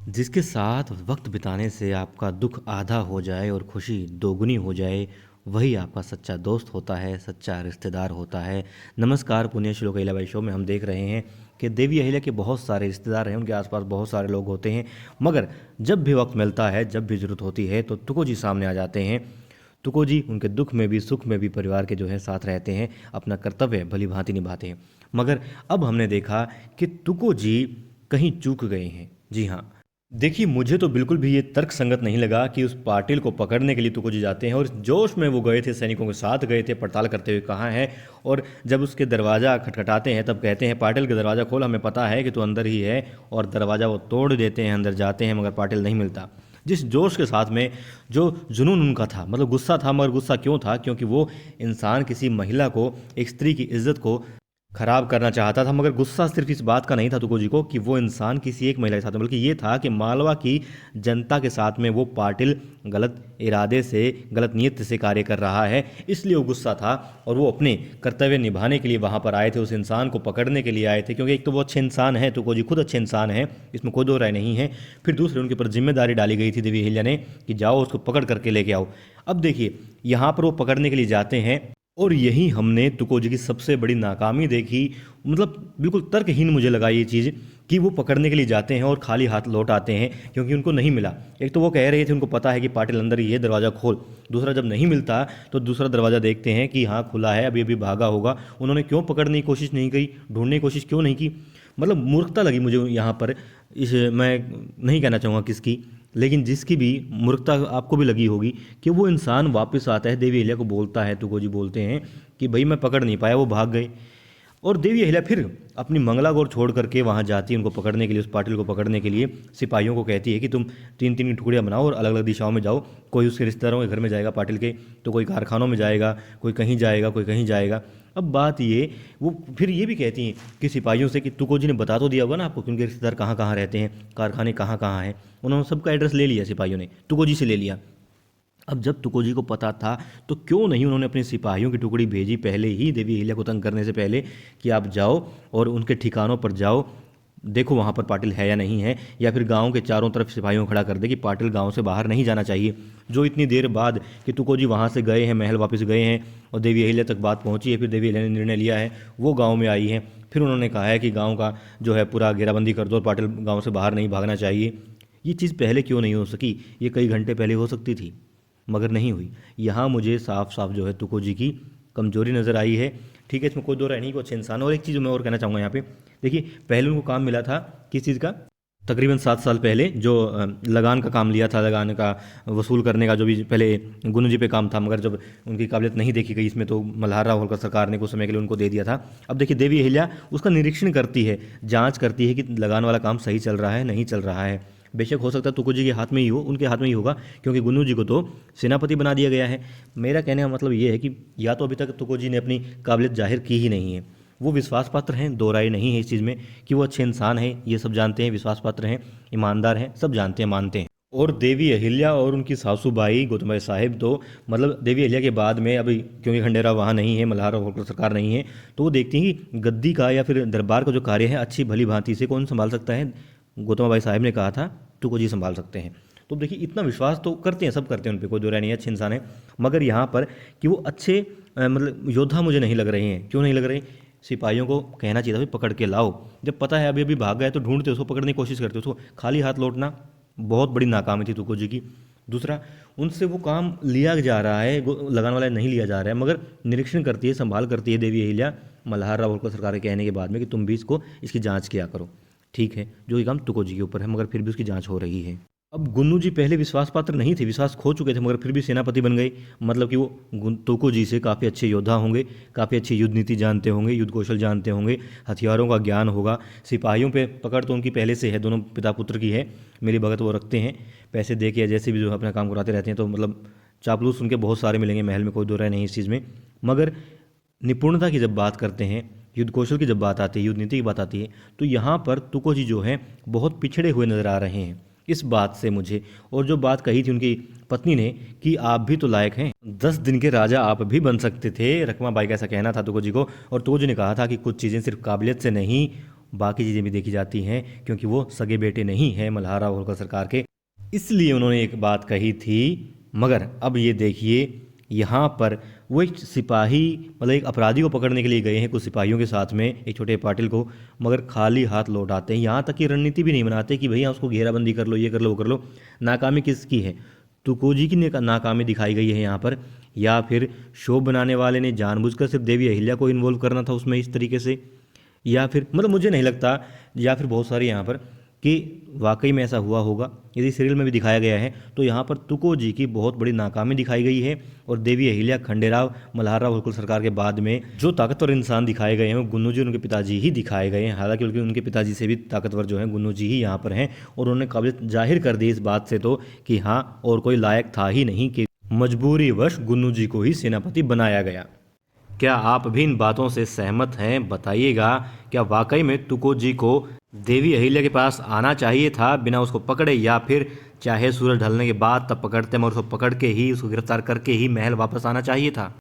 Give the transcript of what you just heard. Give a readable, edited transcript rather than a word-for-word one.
जिसके साथ वक्त बिताने से आपका दुख आधा हो जाए और खुशी दोगुनी हो जाए, वही आपका सच्चा दोस्त होता है, सच्चा रिश्तेदार होता है। नमस्कार, पुण्य श्लोक अहिल्याबाई शो में हम देख रहे हैं कि देवी अहिल्या के बहुत सारे रिश्तेदार हैं, उनके आसपास बहुत सारे लोग होते हैं। मगर जब भी वक्त मिलता है, जब भी ज़रूरत होती है, तो तुको जी सामने आ जाते हैं। तुको जी उनके दुख में भी सुख में भी परिवार के जो है साथ रहते हैं, अपना कर्तव्य भली भांति निभाते हैं। मगर अब हमने देखा कि तुको जी कहीं चूक गए हैं। जी हाँ, देखिए, मुझे तो बिल्कुल भी ये तर्क संगत नहीं लगा कि उस पाटिल को पकड़ने के लिए तुको जी जाते हैं और इस जोश में वो गए थे, सैनिकों के साथ गए थे, पड़ताल करते हुए कहाँ है। और जब उसके दरवाज़ा खटखटाते हैं तब कहते हैं, पाटिल के दरवाज़ा खोल, हमें पता है कि तू अंदर ही है। और दरवाज़ा वो तोड़ देते हैं, अंदर जाते हैं, मगर पाटिल नहीं मिलता। जिस जोश के साथ में, जो जुनून उनका था, मतलब गुस्सा था, मगर गुस्सा क्यों था? क्योंकि वो इंसान किसी महिला को, एक स्त्री की इज्जत को खराब करना चाहता था। मगर गुस्सा सिर्फ इस बात का नहीं था तुको जी को कि वो इंसान किसी एक महिला के साथ में, बल्कि ये था कि मालवा की जनता के साथ में वो पाटिल गलत इरादे से, गलत नीयत से कार्य कर रहा है। इसलिए वो गुस्सा था और वो अपने कर्तव्य निभाने के लिए वहाँ पर आए थे, उस इंसान को पकड़ने के लिए आए थे। क्योंकि एक तो वो अच्छे इंसान है, तुको जी खुद अच्छे इंसान है, इसमें कोई दो राय नहीं है। फिर दूसरे उनके ऊपर जिम्मेदारी डाली गई थी देवी अहिल्या ने कि जाओ उसको पकड़ करके लेके आओ। अब देखिए, यहाँ पर वो पकड़ने के लिए जाते हैं और यही हमने तुको जी की सबसे बड़ी नाकामी देखी। मतलब बिल्कुल तर्कहीन मुझे लगा ये चीज़ कि वो पकड़ने के लिए जाते हैं और खाली हाथ लौट आते हैं, क्योंकि उनको नहीं मिला। एक तो वो कह रहे थे, उनको पता है कि पाटिल अंदर ही है, दरवाज़ा खोल। दूसरा, जब नहीं मिलता तो दूसरा दरवाज़ा देखते हैं कि हाँ खुला है, अभी अभी भागा होगा। उन्होंने क्यों पकड़ने की कोशिश नहीं की, ढूंढने की कोशिश क्यों नहीं की? मतलब मूर्खता लगी मुझे यहाँ पर। इस मैं नहीं कहना चाहूँगा किसकी, लेकिन जिसकी भी मूर्खता आपको भी लगी होगी कि वो इंसान वापस आता है, देवी अहिल्या को बोलता है, तुको जी बोलते हैं कि भाई मैं पकड़ नहीं पाया, वो भाग गए। और देवी अहिल्या फिर अपनी मंगला गौर छोड़ करके वहाँ जाती है उनको पकड़ने के लिए, उस पाटिल को पकड़ने के लिए। सिपाहियों को कहती है कि तुम तीन तीन की टुकड़ियाँ बनाओ और अलग अलग दिशाओं में जाओ। कोई उसके रिश्तेदारों के घर में जाएगा पाटिल के, तो कोई कारखानों में जाएगा, कोई कहीं जाएगा, कोई कहीं जाएगा। अब बात ये, वो फिर ये भी कहती हैं कि सिपाहियों से कि तुको जी ने बता तो दिया होगा ना आपको कि उनके रिश्तेदार कहाँ कहाँ रहते हैं, कारखाने कहाँ कहाँ हैं। उन्होंने सबका एड्रेस ले लिया, सिपाहियों ने तुको जी से ले लिया। अब जब तुको जी को पता था तो क्यों नहीं उन्होंने अपने सिपाहियों की टुकड़ी भेजी पहले ही, देवी अहिल्या को तंग करने से पहले, कि आप जाओ और उनके ठिकानों पर जाओ, देखो वहाँ पर पाटिल है या नहीं है। या फिर गांव के चारों तरफ सिपाहियों को खड़ा कर दे कि पाटिल गांव से बाहर नहीं जाना चाहिए। जो इतनी देर बाद कि तुको जी वहाँ से गए हैं, महल वापस गए हैं और देवी अहिल्या तक बात पहुँची है, फिर देवी अहिल्या ने निर्णय लिया है, वो गाँव में आई है। फिर उन्होंने कहा है कि गाँव का जो है पूरा घेराबंदी कर दो और पाटिल गाँव से बाहर नहीं भागना चाहिए। ये चीज़ पहले क्यों नहीं हो सकी? ये कई घंटे पहले हो सकती थी, मगर नहीं हुई। यहाँ मुझे साफ साफ जो है तुको जी की कमजोरी नज़र आई है। ठीक है, इसमें कोई दो राय नहीं, को अच्छे इंसान। और एक चीज़ मैं और कहना चाहूँगा यहाँ पे, देखिए, पहले उनको काम मिला था किस चीज़ का? तकरीबन 7 साल पहले जो लगान का काम लिया था, लगान का वसूल करने का, जो भी पहले गुन्नू जी पे काम था। मगर जब उनकी काबिलियत नहीं देखी गई इसमें, तो मल्हार होलकर सरकार ने कुछ समय के लिए उनको दे दिया था। अब देखिए, देवी अहिल्या उसका निरीक्षण करती है, जांच करती है कि लगान वाला काम सही चल रहा है, नहीं चल रहा है। बेशक हो सकता है तुको जी के हाथ में ही हो, उनके हाथ में ही होगा, क्योंकि गुन्नू जी को तो सेनापति बना दिया गया है। मेरा कहने का मतलब ये है कि या तो अभी तक तुको जी ने अपनी काबिलियत जाहिर की ही नहीं है। वो विश्वास पात्र हैं, दो राय नहीं है इस चीज़ में कि वो अच्छे इंसान हैं, ये सब जानते हैं, विश्वास पात्र हैं, ईमानदार हैं, सब जानते हैं, मानते हैं। और देवी अहिल्या और उनकी सासूबाई गौतमबाई साहिब तो, मतलब देवी अहिल्या के बाद में अभी, क्योंकि खंडेराव वहाँ नहीं है, मल्हार होलकर सरकार नहीं है, तो वो देखती हैं कि गद्दी का या फिर दरबार का जो कार्य है अच्छी भली भांति से कौन संभाल सकता है। गौतमबाई साहिब ने कहा था तुको जी संभाल सकते हैं। तो देखिए, इतना विश्वास तो करते हैं, सब करते हैं उन पर, कोई दो राय नहीं है, अच्छे इंसान है। मगर यहाँ पर कि वो अच्छे मतलब योद्धा मुझे नहीं लग रहे हैं। क्यों नहीं लग रहे? सिपाहियों को कहना चाहिए था भाई पकड़ के लाओ। जब पता है अभी अभी भाग गए तो ढूंढते उसको, पकड़ने की कोशिश करते उसको, खाली हाथ लौटना बहुत बड़ी नाकामी थी तुको जी की। दूसरा, उनसे वो काम लिया जा रहा है, लगाने वाला नहीं लिया जा रहा है, मगर निरीक्षण करती है, संभाल करती है देवी अहिल्या मल्हार राव होलकर सरकार के कहने के बाद में कि तुम भी इसकी जांच किया करो। ठीक है, जो ये काम तुको जी के ऊपर है, मगर फिर भी उसकी जांच हो रही है। अब गुन्नू जी पहले विश्वास पात्र नहीं थे, विश्वास खो चुके थे, मगर फिर भी सेनापति बन गए। मतलब कि वो तुको जी से काफ़ी अच्छे योद्धा होंगे, काफ़ी अच्छी युद्ध नीति जानते होंगे, युद्ध कौशल जानते होंगे, हथियारों का ज्ञान होगा। सिपाहियों पे पकड़ तो उनकी पहले से है, दोनों पिता पुत्र की है, मेरी भगत वो रखते हैं, पैसे दे के या जैसे भी जो अपना काम कराते रहते हैं। तो मतलब चापलूस उनके बहुत सारे मिलेंगे महल में, कोई दो राय नहीं इस चीज़ में। मगर निपुणता की जब बात करते हैं, युद्ध कौशल की जब बात आती है, युद्ध नीति की बात आती है, तो यहाँ पर तुको जी जो है बहुत पिछड़े हुए नजर आ रहे हैं इस बात से मुझे। और जो बात कही थी उनकी पत्नी ने कि आप भी तो लायक हैं, 10 दिन के राजा आप भी बन सकते थे, रकमा बाई का ऐसा कहना था तुको जी को। और तुको जी ने कहा था कि कुछ चीज़ें सिर्फ काबिलियत से नहीं, बाकी चीज़ें भी देखी जाती हैं, क्योंकि वो सगे बेटे नहीं हैं मल्हार राव होलकर सरकार के, इसलिए उन्होंने एक बात कही थी। मगर अब ये देखिए, यहाँ पर वो एक सिपाही, मतलब एक अपराधी को पकड़ने के लिए गए हैं कुछ सिपाहियों के साथ में, एक छोटे पाटिल को, मगर खाली हाथ लौट आते हैं। यहाँ तक कि रणनीति भी नहीं बनाते कि भैया उसको घेराबंदी कर लो, ये कर लो, वो कर लो। नाकामी किसकी है? तुकोजी की नाकामी दिखाई गई है यहाँ पर, या फिर शो बनाने वाले ने जानबूझकर सिर्फ देवी अहिल्या को इन्वॉल्व करना था उसमें इस तरीके से, या फिर मतलब मुझे नहीं लगता, या फिर बहुत सारे यहाँ पर कि वाकई में ऐसा हुआ होगा। यदि सीरियल में भी दिखाया गया है तो यहाँ पर तुकोजी की बहुत बड़ी नाकामी दिखाई गई है, और देवी अहिल्या, खंडेराव, मल्हार राव होलकर सरकार के बाद में जो ताकतवर इंसान दिखाए गए हैं वो गुन्नू जी, उनके पिताजी ही दिखाए गए हैं। हालांकि उनके पिताजी से भी ताकतवर जो हैं गुन्नू जी ही यहाँ पर हैं, और उन्होंने काबिलियत जाहिर कर दी इस बात से तो कि हाँ, और कोई लायक था ही नहीं, कि मजबूरीवश गुन्नू जी को ही सेनापति बनाया गया। क्या आप भी इन बातों से सहमत हैं? बताइएगा। क्या वाकई में तुकोजी को देवी अहिल्या के पास आना चाहिए था बिना उसको पकड़े, या फिर चाहे सूरज ढलने के बाद तब पकड़ते, मगर उसको पकड़ के ही, उसको गिरफ्तार करके ही महल वापस आना चाहिए था?